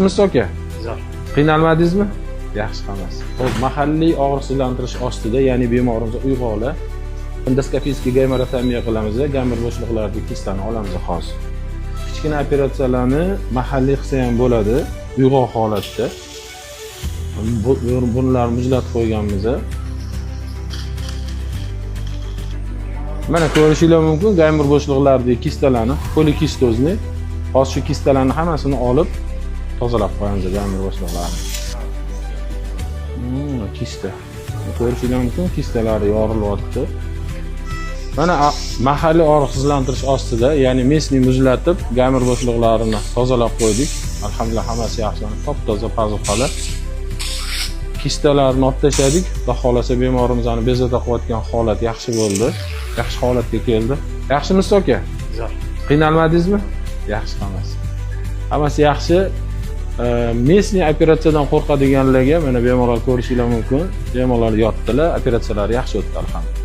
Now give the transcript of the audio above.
Musa aka, Zo'r. qiynalmadingizmi? Yaxshi hammasi. Xo'p, mahalliy og'riqsizlantirish ostida, ya'ni bemorimiz uyg'oqli endoskopiyskiy gammarotomiya qilamiz, gamir bo'shliqlaridagi kistani olamiz hozir. Kichkina operatsiyalarni mahalliy qilsa ham bo'ladi, uyg'oq holatda. Bunlarni muzlatib qo'yganmiz. Mana ko'rishinglar mumkin, gamir bo'shliqlaridagi kistalarni, polikistozni, hozir shu kistalarni hammasini olib tozalab qo'yamiz gamir bo'shliqlarini. Kista. Ko'rishinglar mumkin, kistalari yorilyapti. Mana mahalliy og'riqsizlantirish ostida, ya'ni mesni muzlatib, gamir bo'shliqlarini tozalab qo'ydik. Alhamdulillah hammasi yaxshi, top-toza pazuqalar. Kistalarni olib tashladik. Xudo xolasa bemorimizni bezovta qilayotgan holat yaxshi bo'ldi. Yaxshi holatga keldi. Yaxshimisiz aka? Zo'r. Qiynalmadingizmi? Yaxshi hammasi. Hammasi yaxshi. Mesni operatsiyadan qo'rqadiganlarga mana bemorlar ko'rishinglar mumkin. Bemorlar yotdilar, operatsiyalari yaxshi o'tdi alhamdulillah.